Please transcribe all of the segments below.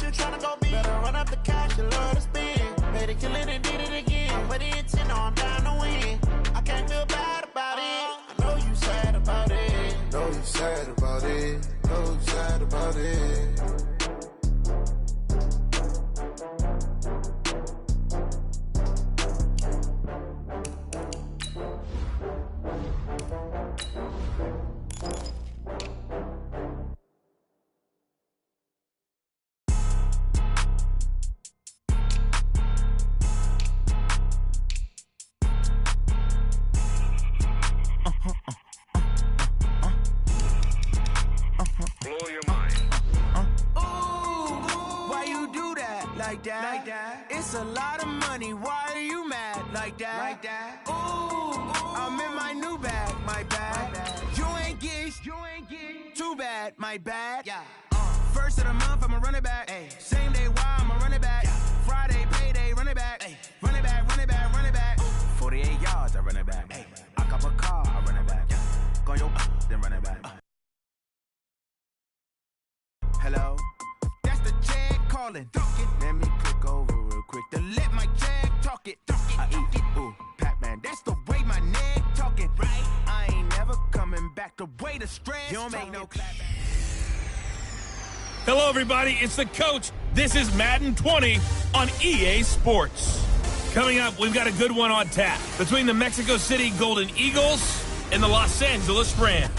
you tryna go be. Better run up the cash, you love to spend. Better kill it and did it again. But the intent, no, I'm down to win. I can't feel bad about it. I know you sad about it. Know you sad about it. Know you sad about it. It's a lot of money, why are you mad like that? Ooh, I'm in my new bag, my bad. You ain't get too bad, my bad. Yeah. First of the month, I'ma run it back. Ay. Same day, why I'ma run it back. Yeah. Friday, payday, run it back. Ay. Run it back, run it back, run it back. 48 yards, I run it back. Ay. I cop a car, I run it back. Yeah. Go your then run it back. Hello? That's the check calling. Let me click over real quick to let my check talk it. I eat it, ooh, Pac-Man. That's the way my neck talking. Right? I ain't never coming back the way the stress. You don't make no clap. Hello, everybody. It's the coach. This is Madden 20 on EA Sports. Coming up, we've got a good one on tap between the Mexico City Golden Eagles and the Los Angeles Rams.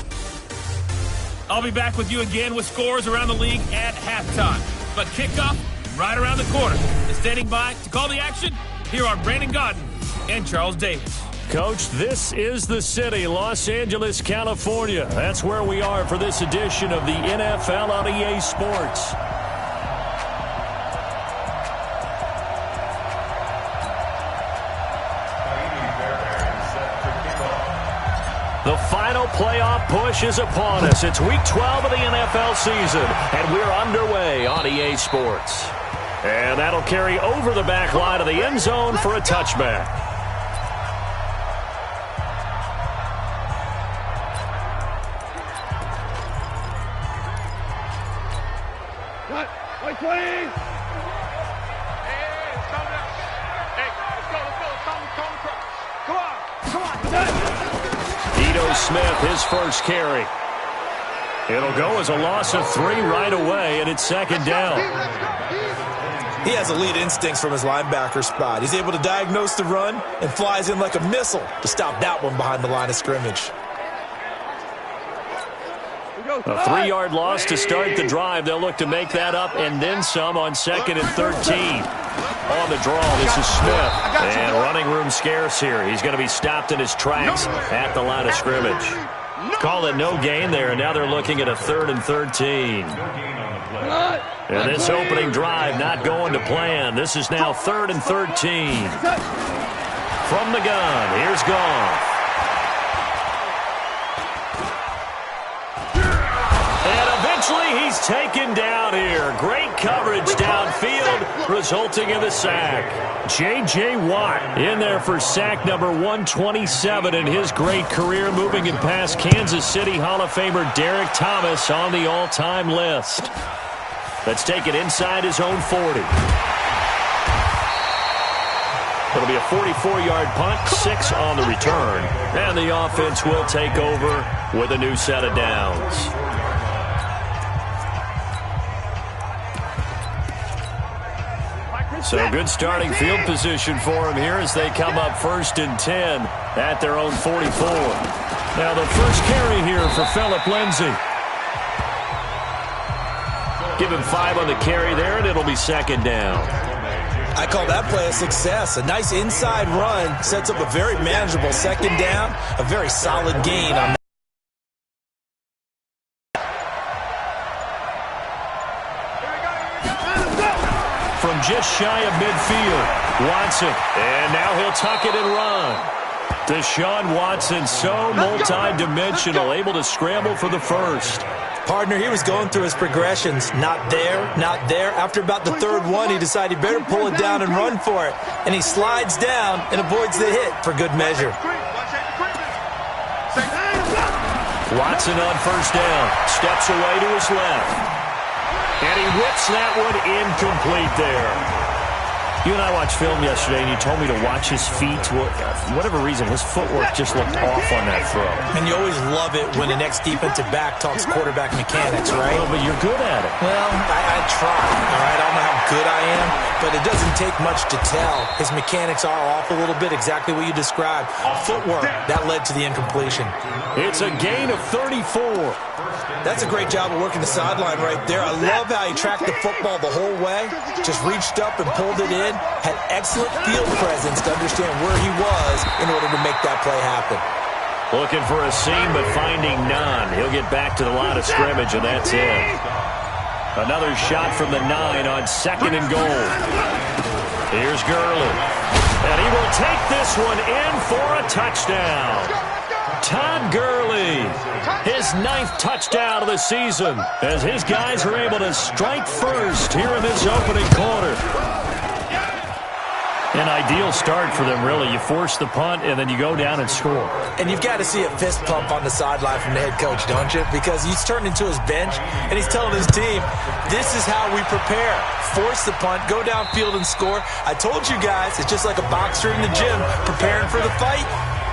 I'll be back with you again with scores around the league at halftime. But kickoff right around the corner. And standing by to call the action, here are Brandon Godden and Charles Davis. Coach, this is the city, Los Angeles, California. That's where we are for this edition of the NFL on EA Sports. The final playoff push is upon us. It's Week 12 of the NFL season, and we're underway on EA Sports. And that'll carry over the back line of the end zone for a touchback. Wait, please! Smith, his first carry. It'll go as a loss of 3 right away, and it's second down. He has elite instincts from his linebacker spot. He's able to diagnose the run and flies in like a missile to stop that one behind the line of scrimmage. A 3-yard loss to start the drive. They'll look to make that up and then some on 2nd and 13. On the draw, this is Smith. And running room scarce here. He's going to be stopped in his tracks at the line of scrimmage. Call it no gain there, and now they're looking at a 3rd and 13. And this opening drive not going to plan. This is now 3rd and 13. From the gun, here's Goff. He's taken down here. Great coverage downfield, resulting in the sack. J.J. Watt in there for sack number 127 in his great career, moving it past Kansas City Hall of Famer Derek Thomas on the all-time list. Let's take it inside his own 40. It'll be a 44-yard punt, 6 on the return. And the offense will take over with a new set of downs. So good starting field position for them here as they come up 1st and 10 at their own 44. Now the first carry here for Phillip Lindsay. Give him 5 on the carry there, and it'll be 2nd down. I call that play a success. A nice inside run sets up a very manageable 2nd down, a very solid gain on that. From just shy of midfield, Watson, and now he'll tuck it and run. Deshaun Watson, so multi-dimensional, able to scramble for the first. Partner, he was going through his progressions. Not there, not there. After about the 3rd one, he decided he better pull it down and run for it. And he slides down and avoids the hit for good measure. Watson on 1st down. Steps away to his left. And he whips that one incomplete there. You and I watched film yesterday, and you told me to watch his feet. For whatever reason, his footwork just looked off on that throw. And you always love it when the next defensive back talks quarterback mechanics, right? Well, but you're good at it. Well, I try, all right? I don't know how good I am, but it doesn't take much to tell. His mechanics are off a little bit, exactly what you described. Footwork, that led to the incompletion. It's a gain of 34. That's a great job of working the sideline right there. I love how he tracked the football the whole way, just reached up and pulled it in, had excellent field presence to understand where he was in order to make that play happen. Looking for a seam, but finding none. He'll get back to the line of scrimmage, and that's it. Another shot from the 9 on 2nd and goal. Here's Gurley. And he will take this one in for a touchdown. Todd Gurley, his 9th touchdown of the season, as his guys are able to strike first here in this opening quarter. An ideal start for them, really. You force the punt, and then you go down and score. And you've got to see a fist pump on the sideline from the head coach, don't you? Because he's turned into his bench, and he's telling his team, this is how we prepare. Force the punt, go downfield and score. I told you guys, it's just like a boxer in the gym preparing for the fight.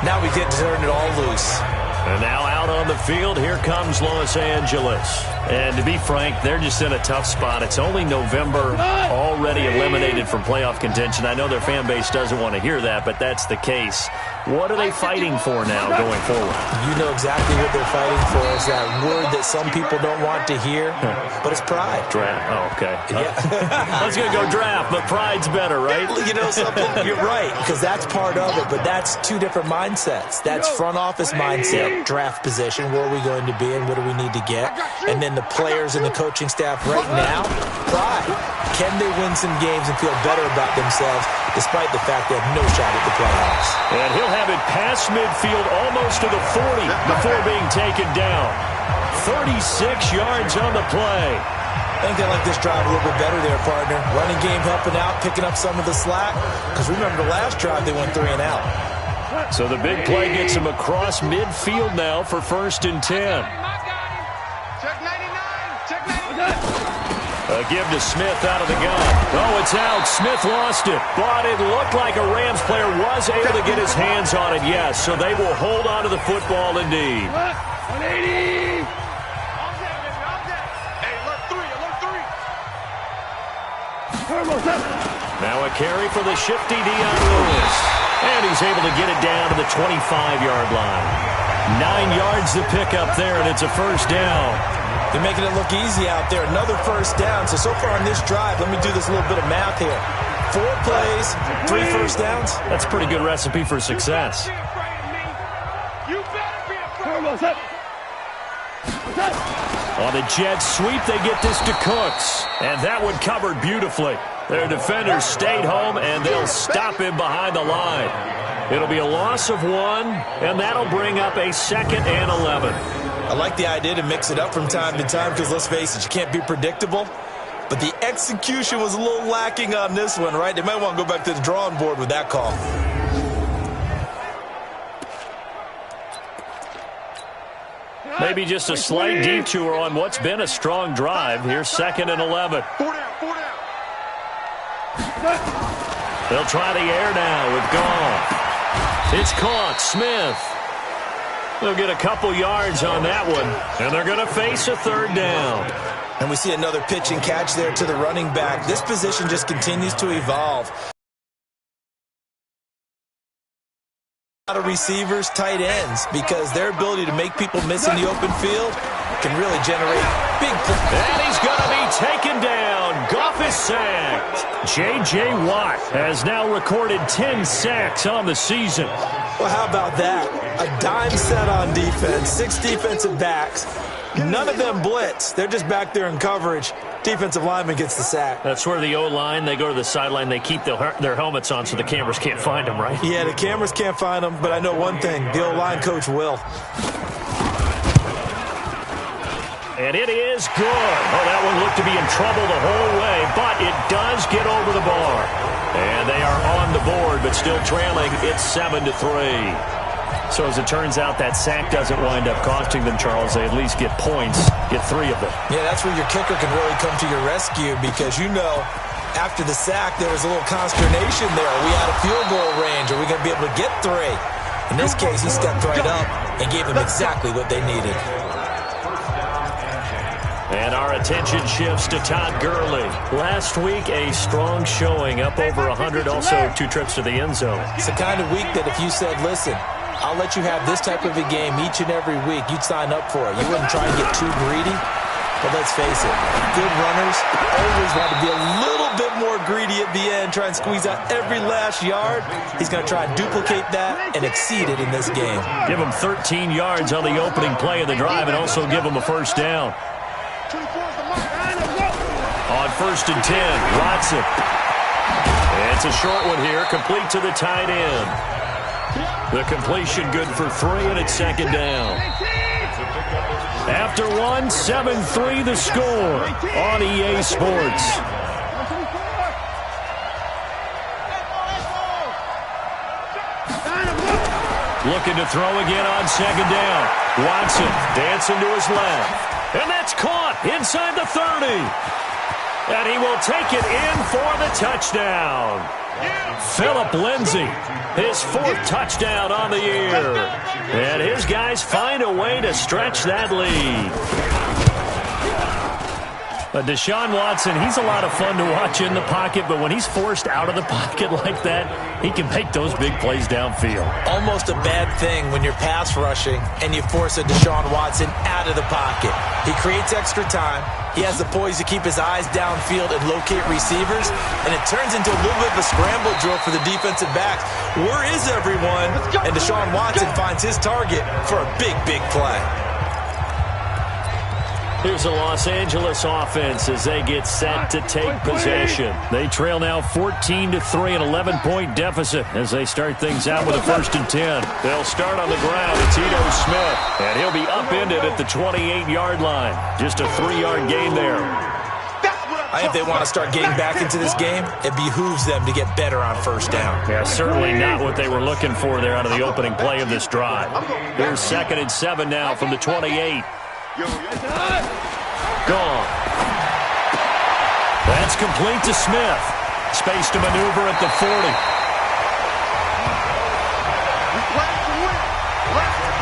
Now we get to turn it all loose. And now out on the field, here comes Los Angeles. And to be frank, they're just in a tough spot. It's only November, already eliminated from playoff contention. I know their fan base doesn't want to hear that, but that's the case. What are they fighting for now going forward? You know exactly what they're fighting for. It's that word that some people don't want to hear, but it's pride. Draft. Oh, okay. Yeah. I was going to go draft, but pride's better, right? You know something? You're right, because that's part of it, but that's two different mindsets. That's front office mindset, draft position, where are we going to be and what do we need to get? And then the players and the coaching staff right now, pride. Can they win some games and feel better about themselves despite the fact they have no shot at the playoffs? And he'll have it past midfield almost to the 40 before being taken down. 36 yards on the play. I think they like this drive a little bit better there, partner. Running game helping out, picking up some of the slack. Because remember the last drive, they went 3 and out. So the big play gets him across midfield now for 1st and 10. A give to Smith out of the gun. Oh, it's out. Smith lost it. But it looked like a Rams player was able to get his hands on it, yes. So they will hold on to the football indeed. 180. Now a carry for the shifty Dion Lewis. And he's able to get it down to the 25-yard line. 9 yards to pick up there, and it's a 1st down. They're making it look easy out there. Another 1st down. So far on this drive, let me do this little bit of math here. 4 plays, 3 1st downs. That's a pretty good recipe for success. On the jet sweep, they get this to Cooks. And that one covered beautifully. Their defenders stayed home, and they'll stop him behind the line. It'll be a loss of 1, and that'll bring up a 2nd and 11. I like the idea to mix it up from time to time because, let's face it, you can't be predictable. But the execution was a little lacking on this one, right? They might want to go back to the drawing board with that call. Maybe just a slight detour on what's been a strong drive. Here's 2nd and 11. They'll try the air now with Goff. It's caught. Smith. They'll get a couple yards on that one, and they're going to face a 3rd down. And we see another pitch and catch there to the running back. This position just continues to evolve. A lot of receivers, tight ends, because their ability to make people miss in the open field can really generate big plays. And he's going to be taken down. Goff is sacked. J.J. Watt has now recorded 10 sacks on the season. Well, how about that? A dime set on defense, 6 defensive backs. None of them blitz. They're just back there in coverage. Defensive lineman gets the sack. That's where the O-line, they go to the sideline, they keep their helmets on so the cameras can't find them, right? Yeah, the cameras can't find them, but I know one thing. The O-line coach will. And it is good. Oh, that one looked to be in trouble the whole way, but it does get over the bar. And they are on the board, but still trailing. It's 7-3. So as it turns out, that sack doesn't wind up costing them, Charles. They at least get points, get 3 of them. Yeah, that's where your kicker can really come to your rescue because, after the sack, there was a little consternation there. Are we out of field goal range? Are we going to be able to get 3? In this case, he stepped right up and gave them exactly what they needed. And our attention shifts to Todd Gurley. Last week, a strong showing, up over 100, also 2 trips to the end zone. It's the kind of week that if you said, listen, I'll let you have this type of a game each and every week, you'd sign up for it. You wouldn't try and get too greedy. But let's face it, good runners always want to be a little bit more greedy at the end, try and squeeze out every last yard. He's going to try and duplicate that and exceed it in this game. Give him 13 yards on the opening play of the drive and also give him a first down. On 1st and 10, Watson. It's a short one here, complete to the tight end. The completion good for 3, and it's 2nd down. After 1, 7-3 the score on EA Sports. Looking to throw again on 2nd down. Watson dancing to his left. And that's caught inside the 30. And he will take it in for the touchdown. Phillip Lindsay, his 4th touchdown on the year. And his guys find a way to stretch that lead. Deshaun Watson, he's a lot of fun to watch in the pocket, but when he's forced out of the pocket like that, he can make those big plays downfield. Almost a bad thing when you're pass rushing and you force a Deshaun Watson out of the pocket. He creates extra time. He has the poise to keep his eyes downfield and locate receivers, and it turns into a little bit of a scramble drill for the defensive backs. Where is everyone? And Deshaun Watson finds his target for a big, big play. Here's the Los Angeles offense as they get set to take possession. They trail now 14-3, an 11-point deficit as they start things out with a 1st and 10. They'll start on the ground. It's Ito Smith, and he'll be upended at the 28-yard line. Just a 3-yard gain there. I think if they want to start getting back into this game, it behooves them to get better on 1st down. Yeah, certainly not what they were looking for there out of the opening play of this drive. Here's 2nd and 7 now from the 28. Gone. That's complete to Smith. Space to maneuver at the 40.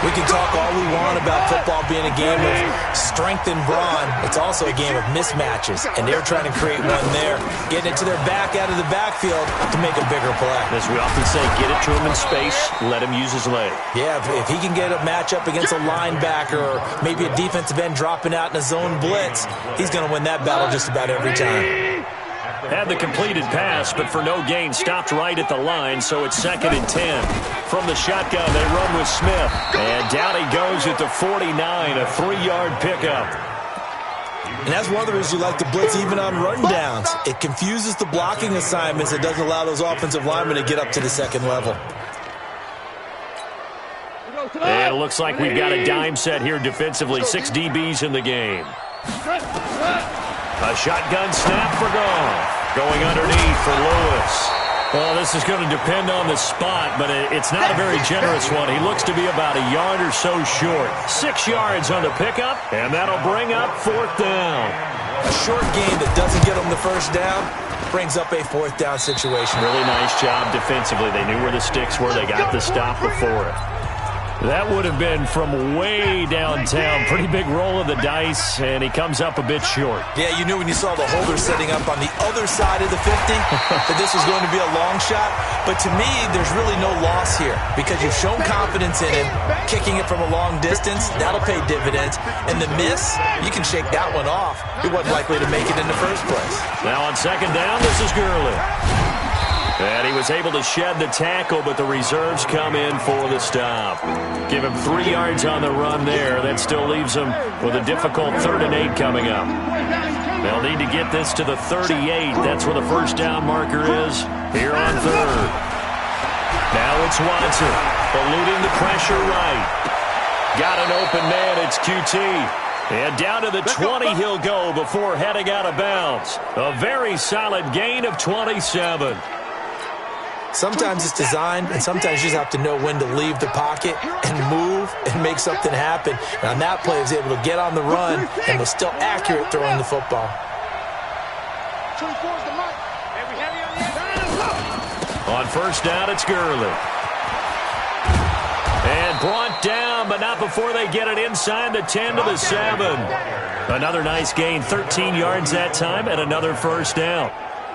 We can talk all we want about football being a game of strength and brawn. It's also a game of mismatches, and they're trying to create one there, getting it to their back out of the backfield to make a bigger play. As we often say, get it to him in space, let him use his leg. Yeah, if he can get a matchup against a linebacker or maybe a defensive end dropping out in a zone blitz, he's going to win that battle just about every time. Had the completed pass, but for no gain, stopped right at the line, so it's 2nd and 10. From the shotgun, they run with Smith. And down he goes at the 49, a 3-yard pickup. And that's one of the reasons you like to blitz even on rundowns. It confuses the blocking assignments. It doesn't allow those offensive linemen to get up to the 2nd level. And it looks like we've got a dime set here defensively. 6 DBs in the game. A shotgun snap for Goff. Going underneath for Lewis. Well, this is going to depend on the spot, but it's not a very generous one. He looks to be about a yard or so short. 6 yards on the pickup, and that'll bring up 4th down. A short game that doesn't get them the 1st down brings up a 4th down situation. Really nice job defensively. They knew where the sticks were. They got the stop before it. That would have been from way downtown. Pretty big roll of the dice, and he comes up a bit short. Yeah, you knew when you saw the holder setting up on the other side of the 50 that this was going to be a long shot. But to me, there's really no loss here because you've shown confidence in him. Kicking it from a long distance, that'll pay dividends. And the miss, you can shake that one off. He wasn't likely to make it in the first place. Now on 2nd down, this is Gurley. And he was able to shed the tackle, but the reserves come in for the stop. Give him 3 yards on the run there. That still leaves him with a difficult 3rd and 8 coming up. They'll need to get this to the 38. That's where the 1st down marker is here on 3rd. Now it's Watson, eluding the pressure right. Got an open man, it's QT. And down to the 20 he'll go before heading out of bounds. A very solid gain of 27. Sometimes it's designed, and sometimes you just have to know when to leave the pocket and move and make something happen. And on that play, he was able to get on the run and was still accurate throwing the football. On first down, it's Gurley. And brought down, but not before they get it inside the 10 to the 7. Another nice gain, 13 yards that time, and another first down.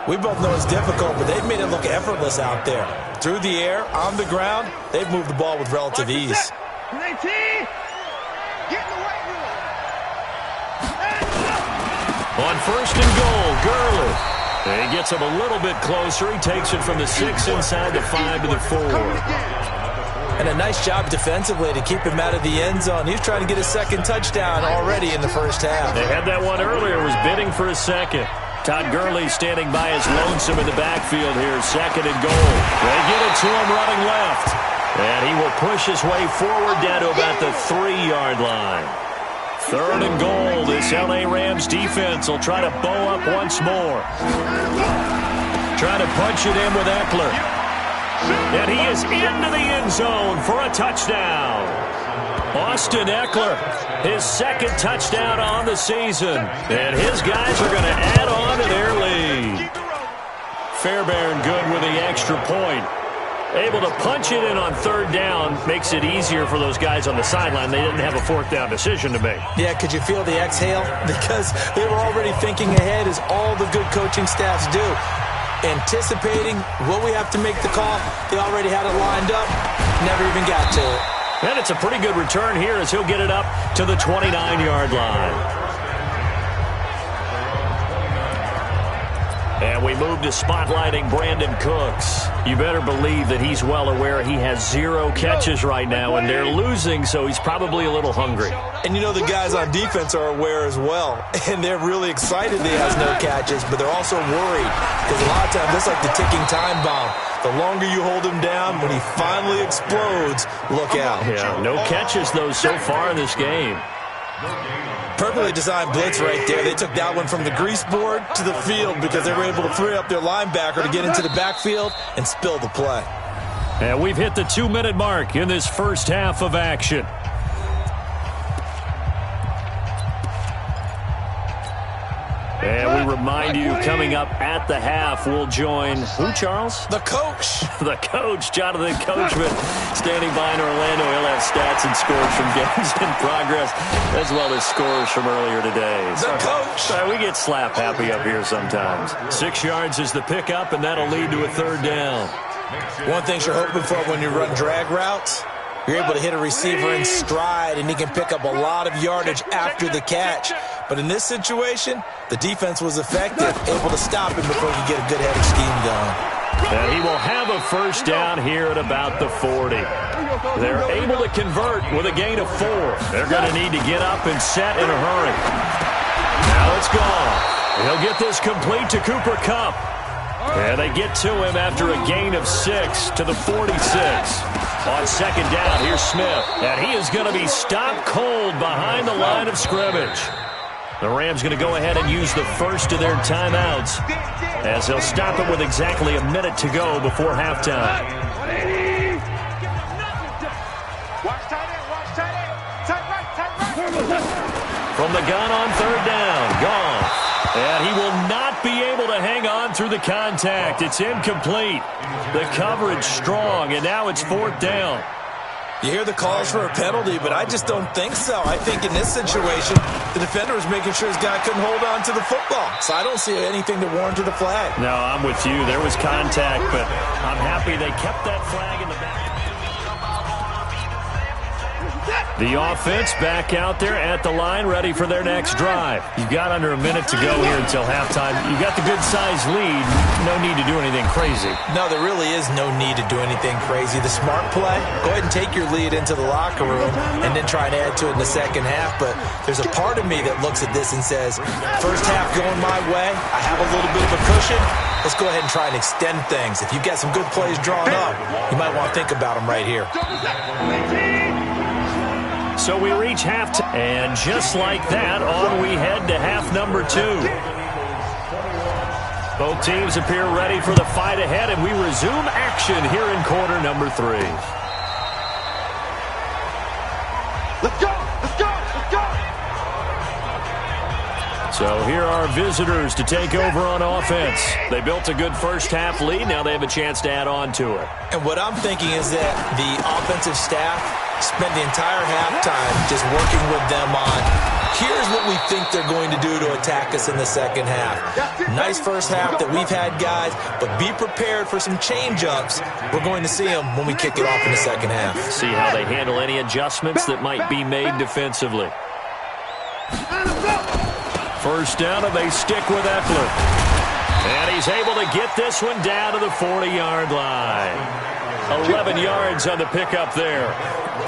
We both know it's difficult, but they've made it look effortless out there. Through the air, on the ground, they've moved the ball with relative ease. On first and goal, Gurley. And he gets him a little bit closer. He takes it from the 6 inside the 5 to the 4. And a nice job defensively to keep him out of the end zone. He was trying to get his second touchdown already in the first half. They had that one earlier, was bidding for a second. Todd Gurley standing by his lonesome in the backfield here, second and goal. They get it to him running left. And he will push his way forward down to about the 3-yard line. Third and goal. This LA Rams defense will try to bow up once more. Try to punch it in with Eckler. And he is into the end zone for a touchdown. Austin Eckler, his second touchdown on the season. And his guys are going to add on to their lead. Fairbairn good with the extra point. Able to punch it in on third down makes it easier for those guys on the sideline. They didn't have a fourth down decision to make. Yeah, could you feel the exhale? Because they were already thinking ahead, as all the good coaching staffs do. Anticipating, will we have to make the call? They already had it lined up. Never even got to it. And it's a pretty good return here as he'll get it up to the 29-yard line. And we move to spotlighting Brandon Cooks. You better believe that he's well aware he has 0 catches right now, and they're losing, so he's probably a little hungry. And you know the guys on defense are aware as well, and they're really excited that he has no catches, but they're also worried because a lot of times that's like the ticking time bomb. The longer you hold him down, when he finally explodes, look out. Yeah, no catches, though, so far in this game. Perfectly designed blitz right there. They took that one from the grease board to the field because they were able to free up their linebacker to get into the backfield and spill the play. And we've hit the 2-minute mark in this first half of action. And we remind you, coming up at the half, we'll join who, Charles? The coach. The coach, Jonathan Coachman, standing by in Orlando. He'll have stats and scores from games in progress, as well as scores from earlier today. The coach. We get slap happy up here sometimes. 6 yards is the pickup, and that'll lead to a third down. One thing you're hoping for when you run drag routes, you're able to hit a receiver in stride, and he can pick up a lot of yardage after the catch. But in this situation, the defense was effective, able to stop him before he could get a good headed scheme going. And he will have a first down here at about the 40. They're able to convert with a gain of 4. They're going to need to get up and set in a hurry. Now it's gone. He'll get this complete to Cooper Kupp. And they get to him after a gain of 6 to the 46. On second down, here's Smith. And he is going to be stopped cold behind the line of scrimmage. The Rams going to go ahead and use the first of their timeouts as they'll stop it with exactly a minute to go before halftime. From the gun on third down, gone. And he will not be able to hang on through the contact. It's incomplete. The coverage strong, and now it's fourth down. You hear the calls for a penalty, but I just don't think so. I think in this situation, the defender was making sure his guy couldn't hold on to the football. So I don't see anything to warrant the flag. No, I'm with you. There was contact, but I'm happy they kept that flag in the back. The offense back out there at the line, ready for their next drive. You've got under a minute to go here until halftime. You've got the good-sized lead. No need to do anything crazy. No, there really is no need to do anything crazy. The smart play, go ahead and take your lead into the locker room and then try and add to it in the second half. But there's a part of me that looks at this and says, first half going my way, I have a little bit of a cushion. Let's go ahead and try and extend things. If you've got some good plays drawn up, you might want to think about them right here. So we reach halftime, and just like that, on we head to half number 2. Both teams appear ready for the fight ahead, and we resume action here in quarter number 3. Let's go! Let's go! Let's go! So here are visitors to take over on offense. They built a good first-half lead. Now they have a chance to add on to it. And what I'm thinking is that the offensive staff spent the entire halftime just working with them on, here's what we think they're going to do to attack us in the second half. Nice first half that we've had, guys, but be prepared for some change-ups. We're going to see them when we kick it off in the second half. See how they handle any adjustments that might be made defensively. First down, and they stick with Eckler. And he's able to get this one down to the 40-yard line. 11 yards on the pickup there.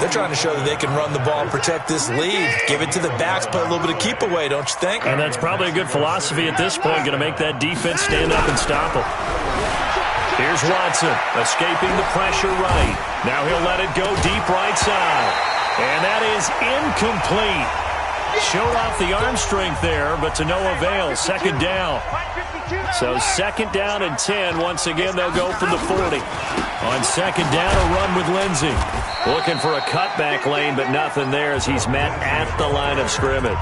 They're trying to show that they can run the ball and protect this lead. Give it to the backs, play a little bit of keep away, don't you think? And that's probably a good philosophy at this point, going to make that defense stand up and stop them. Here's Watson, escaping the pressure right. Now he'll let it go deep right side. And that is incomplete. Showed off the arm strength there, but to no avail. Second down. So second down and 10. Once again, they'll go from the 40. On second down, a run with Lindsey. Looking for a cutback lane, but nothing there as he's met at the line of scrimmage.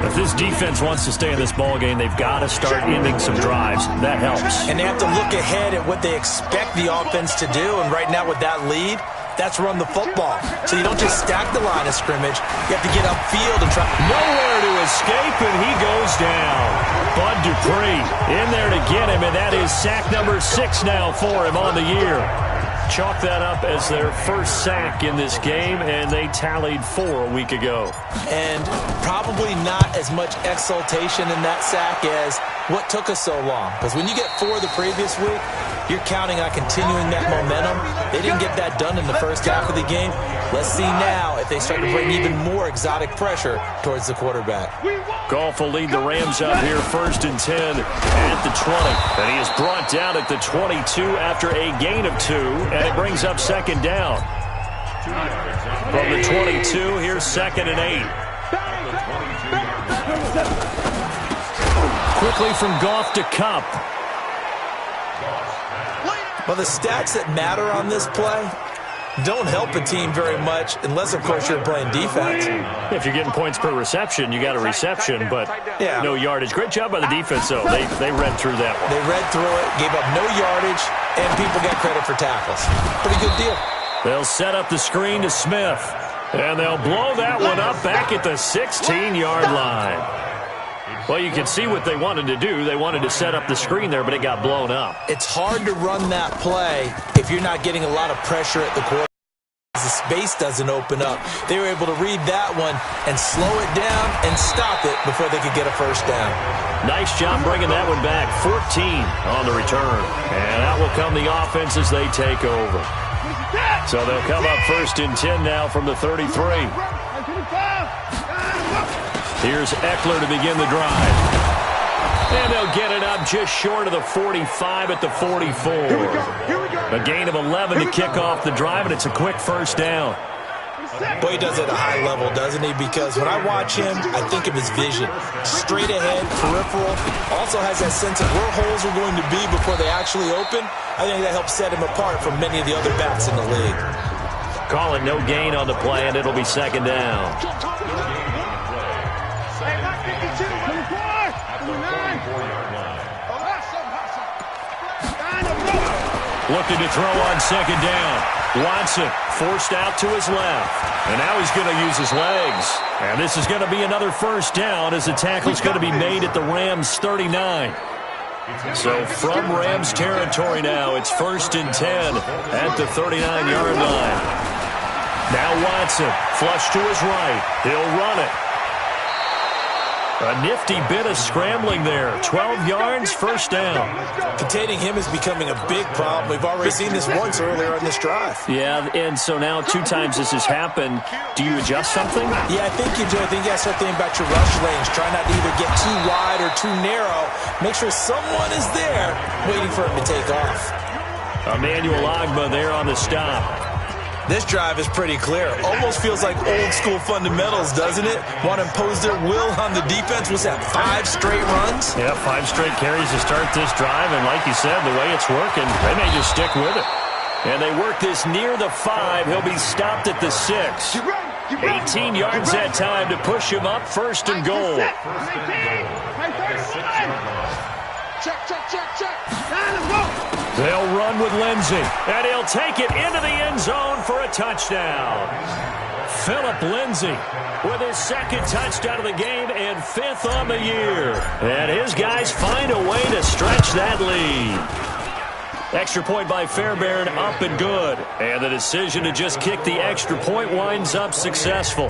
If this defense wants to stay in this ballgame, they've got to start ending some drives. That helps. And they have to look ahead at what they expect the offense to do. And right now with that lead, that's run the football. So you don't just stack the line of scrimmage. You have to get upfield and try. Nowhere to escape, and he goes down. Bud Dupree in there to get him, and that is sack number 6 now for him on the year. Chalk that up as their first sack in this game, and they tallied 4 a week ago. And probably not as much exultation in that sack as what took us so long. Because when you get 4 the previous week, you're counting on continuing that momentum. They didn't get that done in the first half of the game. Let's see now if they start to bring even more exotic pressure towards the quarterback. Goff will lead the Rams up here first and 10 at the 20. And he is brought down at the 22 after a gain of 2, and it brings up second down. From the 22, here's second and 8. Quickly from Goff to Kupp. Well, the stats that matter on this play don't help a team very much unless, of course, you're playing defense. If you're getting points per reception, you got a reception, but no yardage. Great job by the defense, though. They read through that one. They read through it, gave up no yardage, and people got credit for tackles. Pretty good deal. They'll set up the screen to Smith, and they'll blow that one up back at the 16-yard line. Well, you can see what they wanted to do. They wanted to set up the screen there, but it got blown up. It's hard to run that play if you're not getting a lot of pressure at the quarterback. The space doesn't open up. They were able to read that one and slow it down and stop it before they could get a first down. Nice job bringing that one back. 14 on the return. And out will come the offense as they take over. So they'll come up first and 10 now from the 33. Here's Eckler to begin the drive. And they'll get it up just short of the 45 at the 44. A gain of 11 to kick off the drive, and it's a quick first down. Boy, he does it at a high level, doesn't he? Because when I watch him, I think of his vision. Straight ahead, peripheral. Also has that sense of where holes are going to be before they actually open. I think that helps set him apart from many of the other backs in the league. Call it no gain on the play, and it'll be second down. Looking to throw on second down. Watson forced out to his left. And now he's going to use his legs. And this is going to be another first down as the tackle's going to be made at the Rams 39. So from Rams territory now, it's first and 10 at the 39-yard line. Now Watson, flush to his right. He'll run it. A nifty bit of scrambling there. 12 yards, first down. Containing him is becoming a big problem. We've already seen this once earlier on this drive. Yeah, and so now 2 times this has happened. Do you adjust something? Yeah, I think you do. I think you got to start thinking about your rush lanes. Try not to either get too wide or too narrow. Make sure someone is there waiting for him to take off. Emmanuel Ogbah there on the stop. This drive is pretty clear. Almost feels like old school fundamentals, doesn't it? Want to impose their will on the defense. Was that 5 straight runs? Yeah, 5 straight carries to start this drive. And like you said, the way it's working, they may just stick with it. And they work this near the 5. He'll be stopped at the 6. 18 yards that time to push him up, 1st and goal. They'll run with Lindsey, and he'll take it into the end zone for a touchdown. Phillip Lindsey with his 2nd touchdown of the game and 5th on the year. And his guys find a way to stretch that lead. Extra point by Fairbairn, up and good. And the decision to just kick the extra point winds up successful.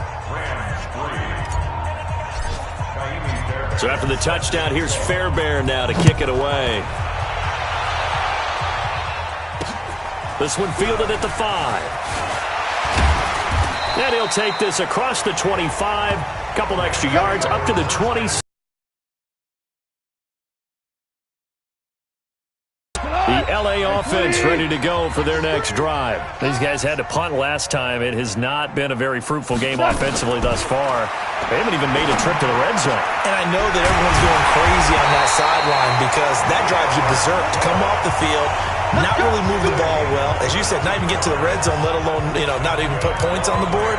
So after the touchdown, here's Fairbairn now to kick it away. This one fielded at the 5. And he'll take this across the 25. Couple extra yards up to the 20. The LA offense ready to go for their next drive. These guys had to punt last time. It has not been a very fruitful game offensively thus far. They haven't even made a trip to the red zone. And I know that everyone's going crazy on that sideline because that drives you berserk to come off the field, not really move the ball well. As you said, not even get to the red zone, let alone, not even put points on the board.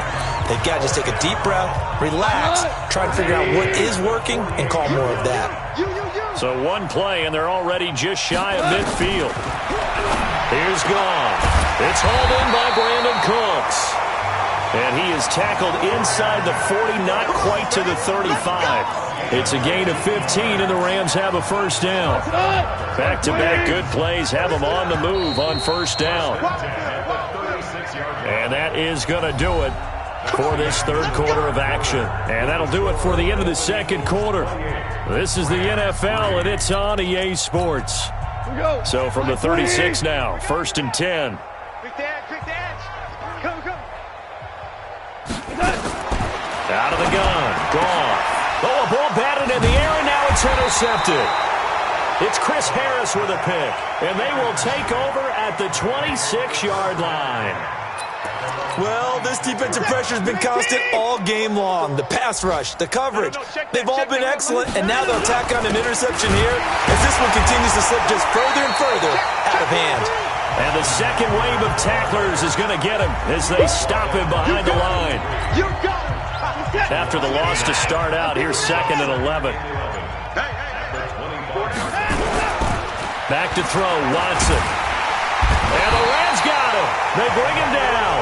They've got to just take a deep breath, relax, try to figure out what is working, and call more of that. So one play, and they're already just shy of midfield. Here's Gone. It's hauled in by Brandon Cooks. And he is tackled inside the 40, not quite to the 35. It's a gain of 15, and the Rams have a 1st down. Back-to-back good plays have them on the move on 1st down. And that is going to do it for this 3rd quarter of action. And that'll do it for the end of the 2nd quarter. This is the NFL, and it's on EA Sports. So from the 36 now, 1st and 10. Out of the gun. Gone. Oh, a ball batted in the air, and now it's intercepted. It's Chris Harris with a pick, and they will take over at the 26-yard line. Well, this defensive pressure has been constant all game long. The pass rush, the coverage, they've all been excellent, and now they'll tack on an interception here as this one continues to slip just further and further out of hand. And the second wave of tacklers is going to get him as they stop him behind the line. After the loss to start out, here's 2nd and 11. Back to throw, Watson. And the Rams got him. They bring him down.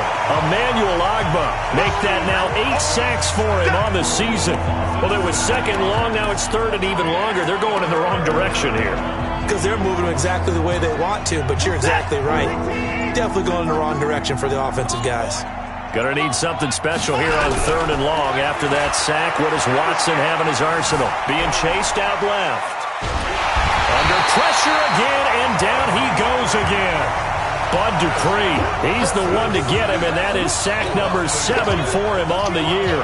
Emmanuel Ogbah make that now 8 sacks for him on the season. Well, it was 2nd long, now it's 3rd and even longer. They're going in the wrong direction here. Because they're moving exactly the way they want to, but you're exactly right. Definitely going in the wrong direction for the offensive guys. Gonna need something special here on 3rd and long. After that sack, what does Watson have in his arsenal? Being chased out left. Under pressure again, and down he goes again. Bud Dupree, he's the one to get him, and that is sack number 7 for him on the year.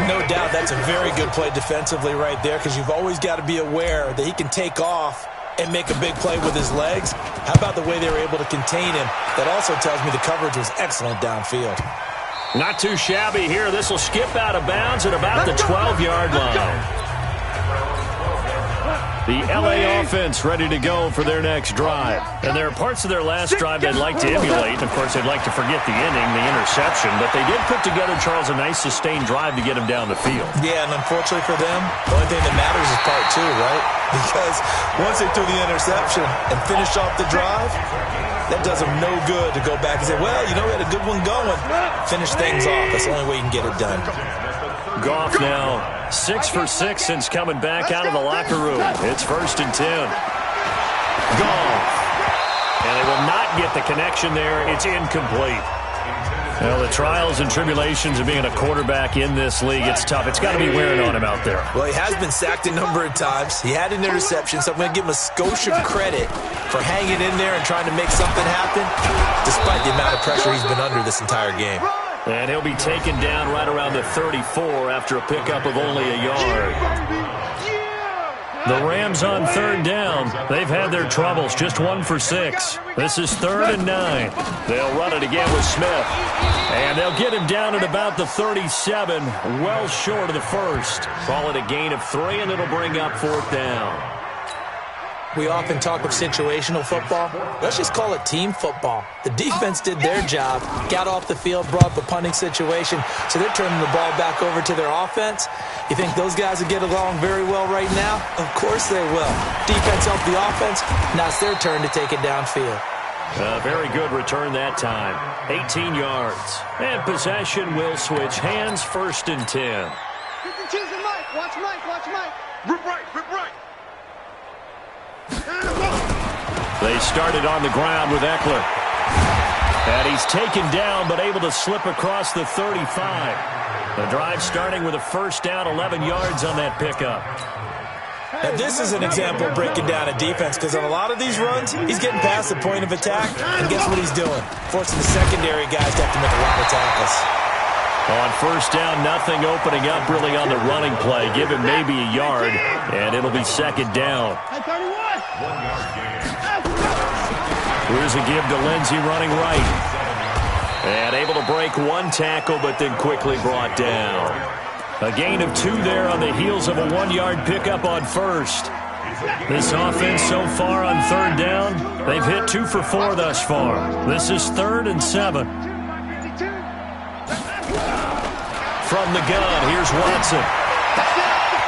No doubt that's a very good play defensively right there, because you've always got to be aware that he can take off and make a big play with his legs. How about the way they were able to contain him? That also tells me the coverage was excellent downfield. Not too shabby here. This will skip out of bounds at about the 12-yard line. The LA offense ready to go for their next drive. And there are parts of their last drive they'd like to emulate. Of course, they'd like to forget the inning, the interception. But they did put together, Charles, a nice sustained drive to get him down the field. Yeah, and unfortunately for them, the only thing that matters is part 2, right? Because once they threw the interception and finished off the drive, that does them no good to go back and say, well, we had a good one going. Finish things off. That's the only way you can get it done. Goff now 6 for 6 since coming back out of the locker room. It's 1st and 10. Goff. And they will not get the connection there. It's incomplete. Well, the trials and tribulations of being a quarterback in this league, it's tough. It's got to be wearing on him out there. Well, he has been sacked a number of times. He had an interception, so I'm going to give him a skosh of credit for hanging in there and trying to make something happen, despite the amount of pressure he's been under this entire game. And he'll be taken down right around the 34 after a pickup of only a yard. The Rams on third down. They've had their troubles, just 1 for 6. This is 3rd and 9. They'll run it again with Smith. And they'll get him down at about the 37, well short of the first. Call it a gain of 3, and it'll bring up 4th down. We often talk of situational football. Let's just call it team football. The defense did their job, got off the field, brought up a punting situation, so they're turning the ball back over to their offense. You think those guys will get along very well right now? Of course they will. Defense helped the offense. Now it's their turn to take it downfield. A very good return that time. 18 yards. And possession will switch hands, 1st and 10. Watch Mike. Rip right. They started on the ground with Eckler. And he's taken down, but able to slip across the 35. The drive starting with a 1st down, 11 yards on that pickup. Now this is an example of breaking down a defense, because on a lot of these runs, he's getting past the point of attack, and guess what he's doing? Forcing the secondary guys to have to make a lot of tackles. On 1st down, nothing opening up really on the running play. Give him maybe a yard, and it'll be 2nd down. Here's a give to Lindsey running right. And able to break 1 tackle, but then quickly brought down. A gain of 2 there on the heels of a 1-yard pickup on 1st. This offense so far on 3rd down, they've hit 2 for 4 thus far. This is 3rd and 7. From the gun, here's Watson.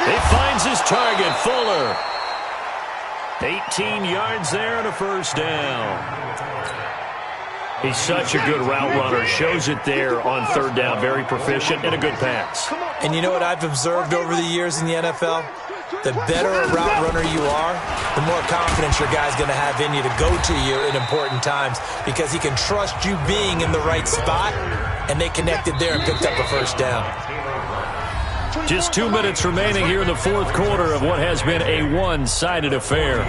He finds his target, Fuller. 18 yards there and a 1st down. He's such a good route runner. Shows it there on 3rd down. Very proficient and a good pass. And you know what I've observed over the years in the NFL? The better a route runner you are, the more confidence your guy's going to have in you to go to you in important times, because he can trust you being in the right spot, and they connected there and picked up a 1st down. Just 2 minutes remaining here in the 4th quarter of what has been a one-sided affair.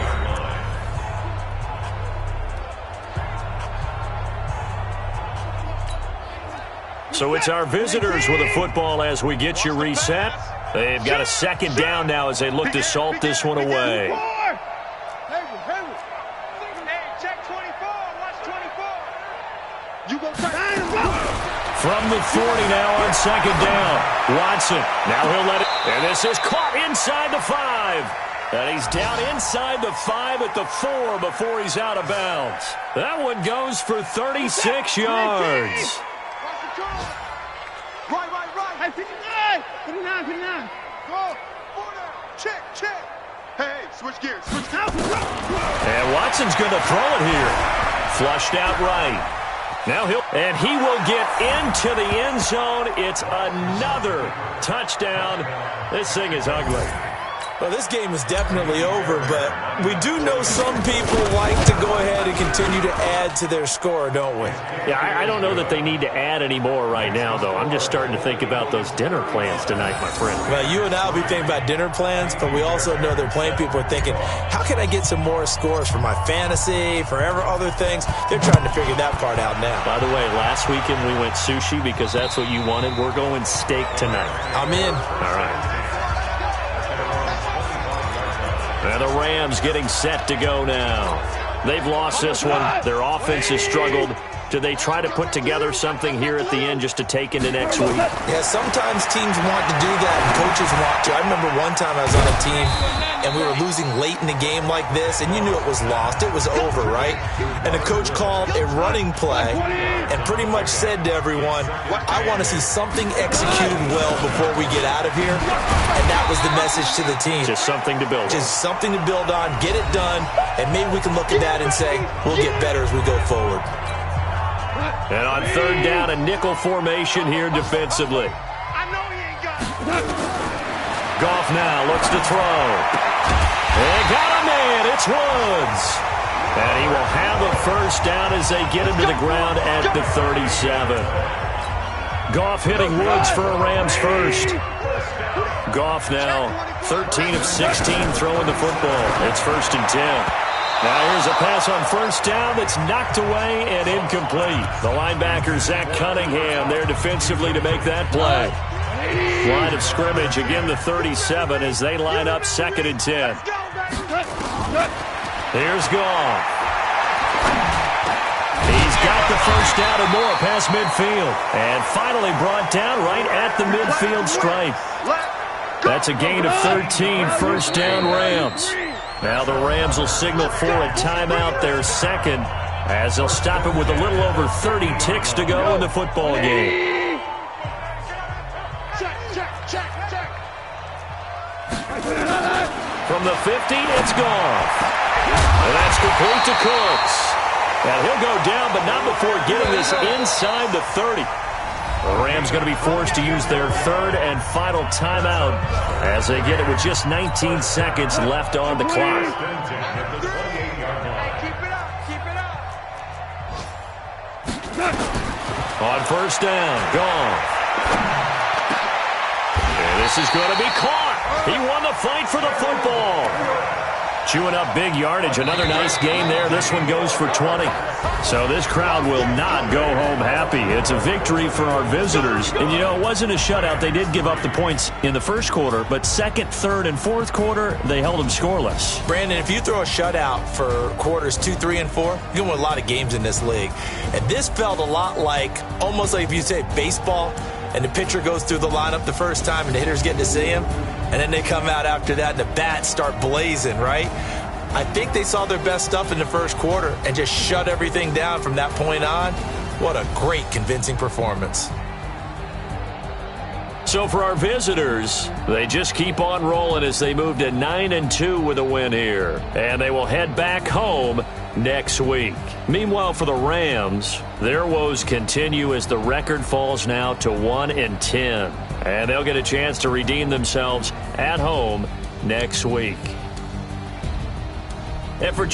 So it's our visitors with a football as we get you reset. They've got a 2nd down now as they look to salt this one away. From the 40 now on 2nd down. Watson, now he'll let it. And this is caught inside the 5. And he's down inside the 5 at the 4 before he's out of bounds. That one goes for 36 yards. Right. 59. Go. Order. Check. Hey, switch gears. And Watson's going to throw it here. Flushed out right. Now he will get into the end zone. It's another touchdown. This thing is ugly. Well, this game is definitely over, but we do know some people like to go ahead and continue to add to their score, don't we? Yeah, I don't know that they need to add any more right now, though. I'm just starting to think about those dinner plans tonight, my friend. Well, you and I will be thinking about dinner plans, but we also know they're playing people are thinking, how can I get some more scores for my fantasy, for other things? They're trying to figure that part out now. By the way, last weekend we went sushi because that's what you wanted. We're going steak tonight. I'm in. All right. And the Rams getting set to go now. They've lost this one. Their offense has struggled. Do they try to put together something here at the end just to take into next week? Yeah, sometimes teams want to do that and coaches want to. I remember one time I was on a team and we were losing late in the game like this, and you knew it was lost. It was over, right? And the coach called a running play and pretty much said to everyone, I want to see something executed well before we get out of here. And that was the message to the team. Just something to build on. Just something to build on, get it done, and maybe we can look at that and say, we'll get better as we go forward. And on 3rd down, a nickel formation here defensively. Goff now looks to throw. They got a man. It's Woods. And he will have a 1st down as they get him to the ground at the 37. Goff hitting Woods for a Rams 1st. Goff now 13 of 16 throwing the football. It's 1st and 10. Now here's a pass on 1st down that's knocked away and incomplete. The linebacker, Zach Cunningham, there defensively to make that play. Line of scrimmage, again the 37 as they line up 2nd and 10. Here's Goff. He's got the first down and more past midfield. And finally brought down right at the midfield stripe. That's a gain of 13, first down Rams. Now the Rams will signal for a timeout, their second, as they'll stop it with a little over 30 ticks to go in the football game. From the 50, it's Goff. And that's complete to Cooks. And he'll go down, but not before getting this inside the 30. The Rams going to be forced to use their third and final timeout as they get it with just 19 seconds left on the clock. On first down, Goff. And this is going to be caught. He won the fight for the football. Chewing up big yardage. Another nice game there. This one goes for 20. So this crowd will not go home happy. It's a victory for our visitors. And, you know, it wasn't a shutout. They did give up the points in the first quarter, but second, third, and fourth quarter, they held them scoreless. Brandon, if you throw a shutout for quarters 2, 3, and 4, you're going to win a lot of games in this league. And this felt a lot like, almost like if you say baseball, and the pitcher goes through the lineup the first time and the hitter's getting to see him, and then they come out after that and the bats start blazing, right? I think they saw their best stuff in the first quarter and just shut everything down from that point on. What a great, convincing performance. So for our visitors, they just keep on rolling as they move to 9-2 with a win here. And they will head back home next week. Meanwhile, for the Rams, their woes continue as the record falls now to 1-10. And they'll get a chance to redeem themselves at home next week. And for